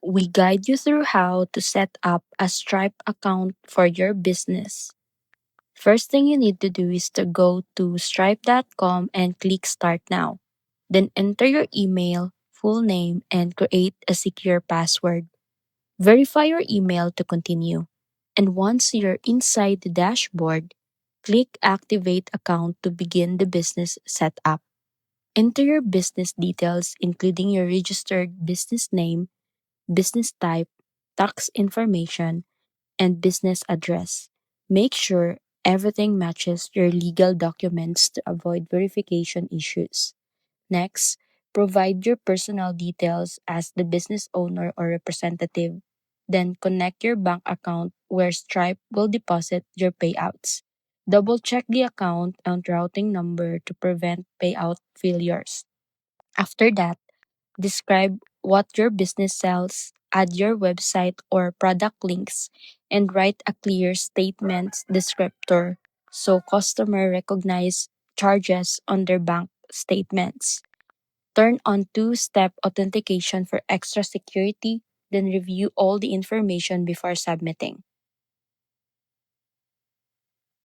we guide you through how to set up a Stripe account for your business. First thing you need to do is to go to stripe.com and click Start Now. Then enter your email, full name, and create a secure password. Verify your email to continue. And once you're inside the dashboard, click Activate Account to begin the business setup. Enter your business details, including your registered business name, business type, tax information, and business address. Make sure everything matches your legal documents to avoid verification issues. Next, provide your personal details as the business owner or representative. Then connect your bank account where Stripe will deposit your payouts. Double check the account and routing number to prevent payout failures. After that, describe what your business sells, add your website or product links, and write a clear statement descriptor so customer recognize charges on their bank statements. Turn on two-step authentication for extra security, then review all the information before submitting.